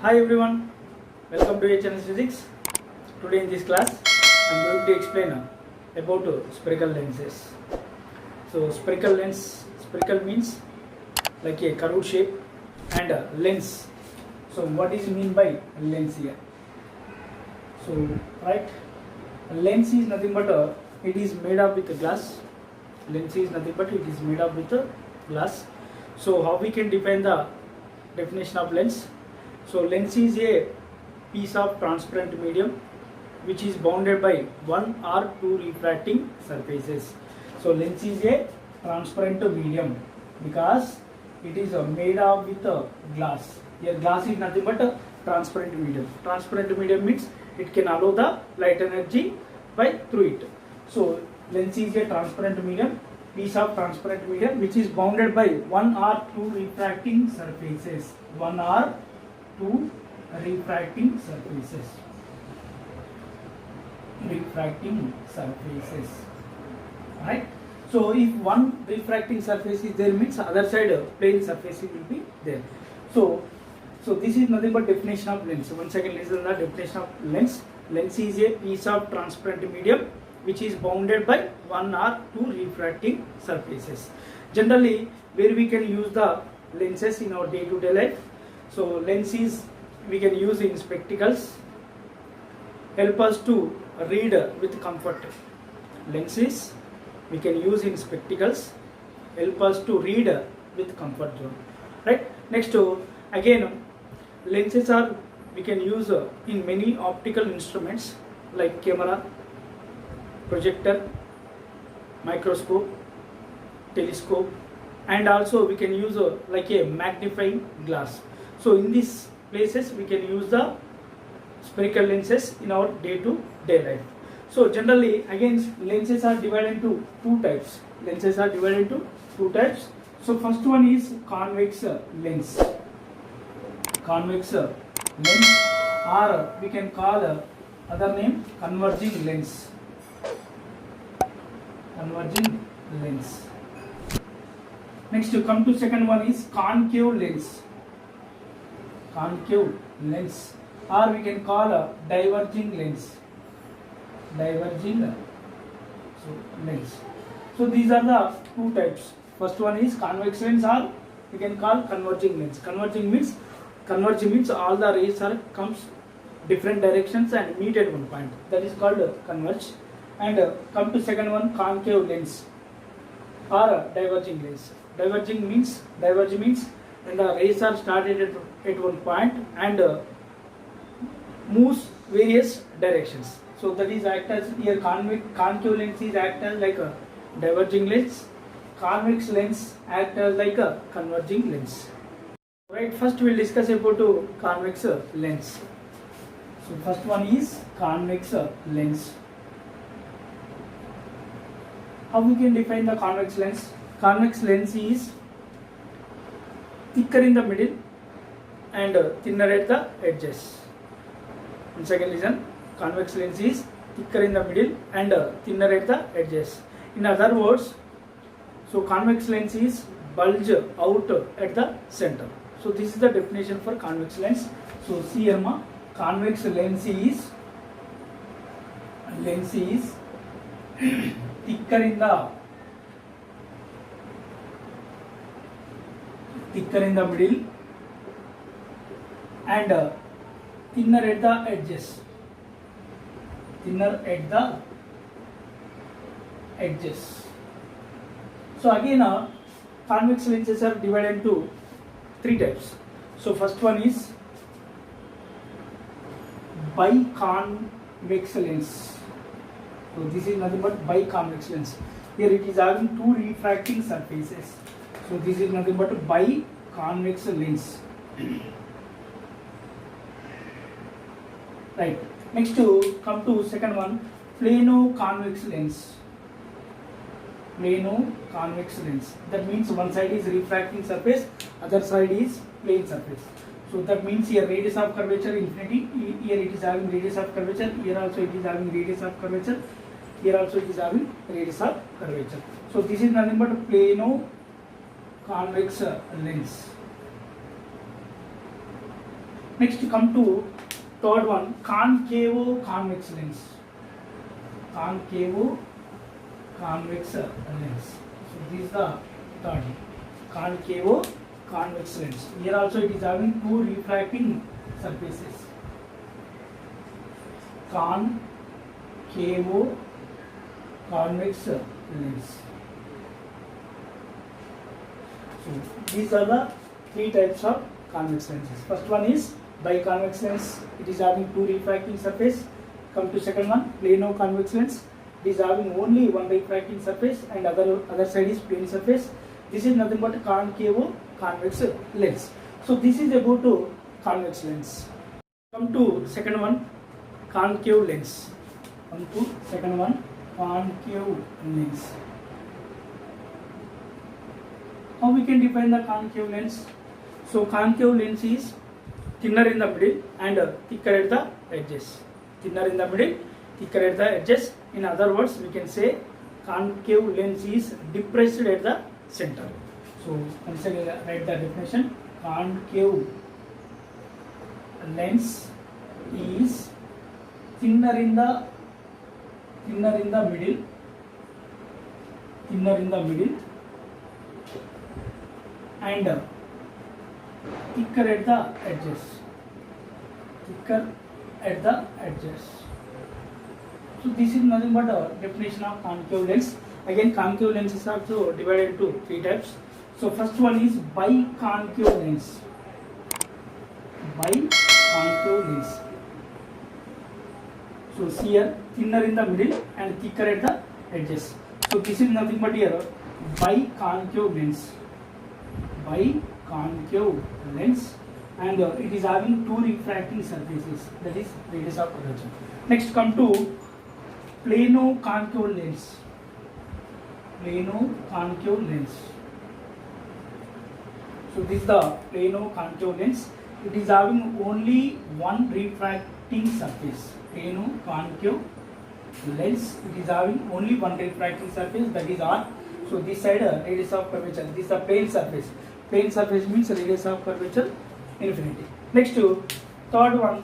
Hi everyone, welcome to HNS Physics. Today in this class, I am going to explain about spherical lenses. So spherical means like a curved shape, and lens. So what is mean by lens here? So right, a lens is nothing but it is made up with glass. Lens is nothing but it is made up with glass. So how we can define the definition of lens? So lens is a piece of transparent medium which is bounded by one or two refracting surfaces. So lens is a transparent medium because it is made up with glass. Here glass is nothing but a transparent medium. Transparent medium means it can allow the light energy by through it. So lens is a transparent medium, piece of transparent medium which is bounded by one or two refracting surfaces. One or two refracting surfaces. Right. So if one refracting surface is there, means other side plane surface will be there. So this is nothing but definition of lens. Once again, listen the definition of lens. Lens is a piece of transparent medium which is bounded by one or two refracting surfaces. Generally, where we can use the lenses in our day-to-day life. So lenses we can use in spectacles, help us to read with comfort. Lenses we can use in spectacles, help us to read with comfort zone. Right. Next, again, lenses are we can use in many optical instruments like camera, projector, microscope, telescope, and also we can use like a magnifying glass. So in these places we can use the spherical lenses in our day-to-day life. So generally, again, lenses are divided into two types. So first one is convex lens. Convex lens, or we can call other name converging lens. Next, to come to second one is concave lens. Or we can call a diverging lens. So these are the two types. First one is convex lens, or we can call converging lens. Converging means all the rays are comes different directions and meet at one point. That is called converge. And come to second one, concave lens or diverging lens. Diverge means when the rays are started at one point and moves various directions. So that is act as here concave lens is act as like a diverging lens. Convex lens act as like a converging lens. Right. First we will discuss about convex lens. So first one is convex lens. How we can define the convex lens? Convex lens is thicker in the middle and thinner at the edges. Once again listen, convex lens is thicker in the middle and thinner at the edges. In other words, so convex lens is bulge out at the center. So this is the definition for convex lens. So see here, convex lens is thicker in the middle and thinner at the edges. So again, convex lenses are divided into three types. So first one is biconvex lens. So this is nothing but biconvex lens. Here it is having two refracting surfaces. So this is nothing but biconvex lens. Right. Next to come to second one, plano-convex lens. That means one side is refracting surface, other side is plane surface. So that means here radius of curvature infinity. Here it is having radius of curvature. Here also it is having radius of curvature. Here also it is having radius of curvature. So this is nothing but plano-convex lens. Next come to third one, concavo convex lens. Concavo convex lens. So this is the third one, concavo convex lens. Here also it is having two refracting surfaces. Concavo convex lens. So these are the three types of convex lenses. First one is biconvex lens. It is having two refracting surface. Come to second one, plano convex lens. It is having only one refracting surface and other side is plane surface. This is nothing but concavo convex lens. So this is about to convex lens. Come to second one, concave lens. Come to second one, concave lens. How we can define the concave lens? So concave lens is thinner in the middle and thicker at the edges. Thinner in the middle, thicker at the edges. In other words, we can say concave lens is depressed at the center. So once again write the definition. Concave lens is thinner in the middle, and thicker at the edges. So this is nothing but a definition of concave lens. Again, concave lens is also divided into three types. So first one is biconcave lens. Biconcave lens. So see here, thinner in the middle and thicker at the edges. So this is nothing but here biconcave lens. Biconcave lens, and it is having two refracting surfaces, that is radius of curvature. Next come to plano concave lens. Plano concave lens. So this is the plano concave lens. It is having only one refracting surface. Plano concave lens. It is having only one refracting surface, that is R. So this side radius of curvature. This is the plane surface. Plane surface means radius of curvature infinity. Next to third one,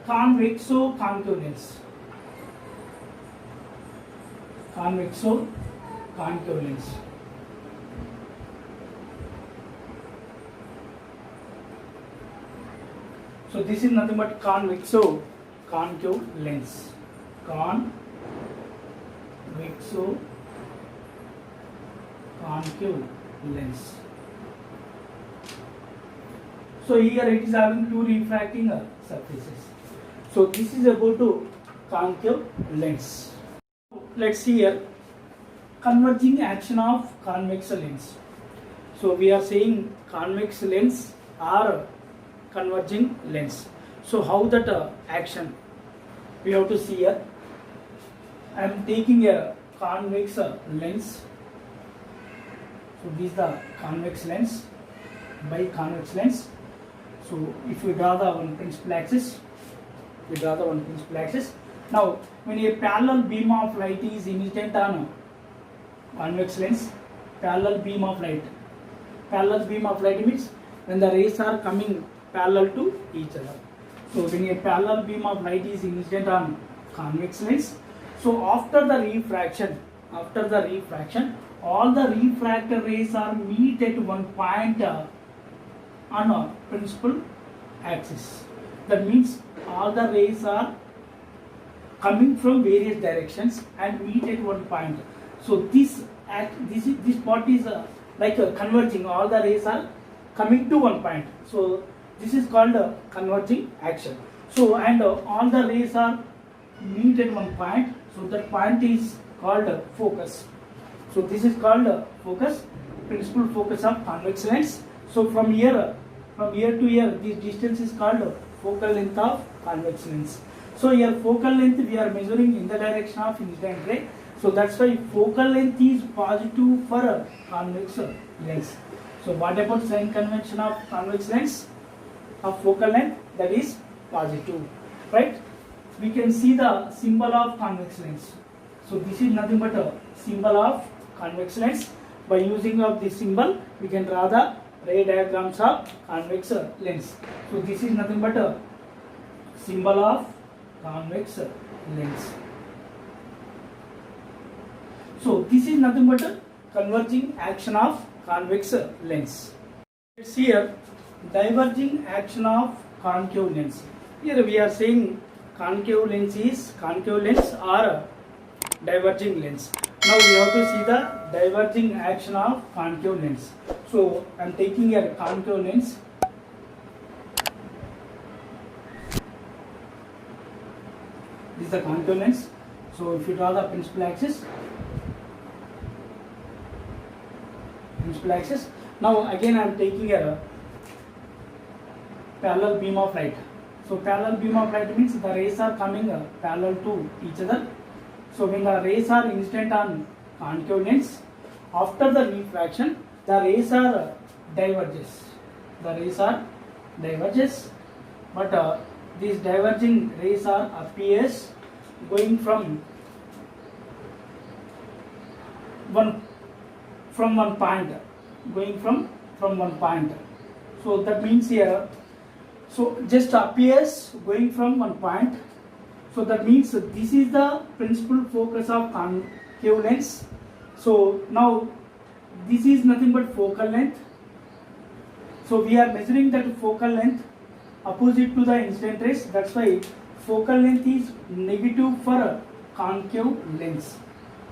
convexo concave lens. Convexo concave lens. So this is nothing but convexo concave lens. Convexo concave lens. So here it is having two refracting surfaces. So this is about to concave lens. Let's see here, converging action of convex lens. So we are saying convex lens or converging lens. So how that action? We have to see here. I am taking a convex lens. So this is the convex lens, biconvex lens. So if we draw the one principal axis, Now when a parallel beam of light is incident on convex lens, parallel beam of light means when the rays are coming parallel to each other. So when a parallel beam of light is incident on convex lens, so after the refraction, all the refracted rays are meet at one point on a principal axis. That means all the rays are coming from various directions and meet at one point. So this part is like converging. All the rays are coming to one point. So this is called converging action. So and all the rays are meet at one point. So that point is called focus. So this is called focus, principal focus of convex lens. So from here to here, this distance is called focal length of convex lens. So here focal length we are measuring in the direction of incident ray. So that's why focal length is positive for a convex lens. So what about sign convention of convex lens? Of focal length, that is positive, right? We can see the symbol of convex lens. So this is nothing but a symbol of convex lens. By using of this symbol, we can draw the ray diagrams of convex lens. So this is nothing but a symbol of convex lens. So this is nothing but a converging action of convex lens. Let's see here diverging action of concave lens. Here we are saying concave lens or diverging lens. Now we have to see the diverging action of concave lens. So I am taking a concave lens. This is the concave lens. So if you draw the principal axis, now again I am taking a parallel beam of light. So parallel beam of light means the rays are coming parallel to each other. So when the rays are incident on concave lens, after the refraction, the rays are diverges. But these diverging rays are appears going from one point, from one point. So that means here, so just appears going from one point. So that means this is the principal focus of concave lens. So now this is nothing but focal length. So we are measuring that focal length opposite to the incident rays. That's why focal length is negative for concave lens.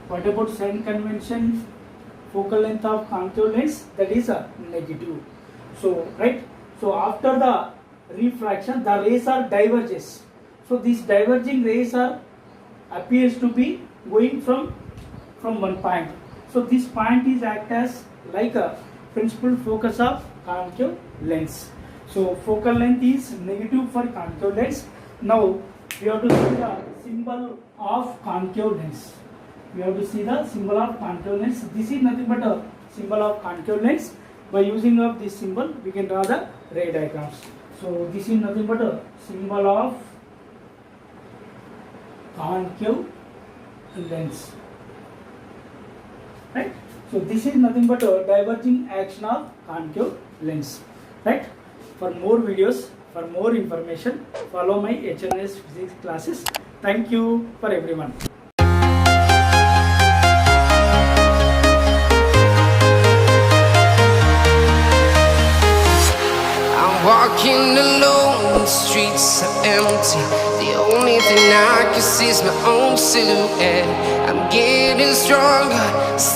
What about sign convention? Focal length of concave lens, that is a negative. So right. So after the refraction, the rays are diverges. So these diverging rays appears to be going from one point. So this point is act as like a principal focus of concave lens. So focal length is negative for concave lens. Now we have to see the symbol of concave lens. This is nothing but a symbol of concave lens. By using of this symbol, we can draw the ray diagrams. So this is nothing but a symbol of concave lens, right? So this is nothing but a diverging action of concave lens, right? For more videos, for more information, follow my HNS physics classes. Thank you for everyone. Walking alone, the streets are empty. The only thing I can see is my own silhouette. I'm getting stronger.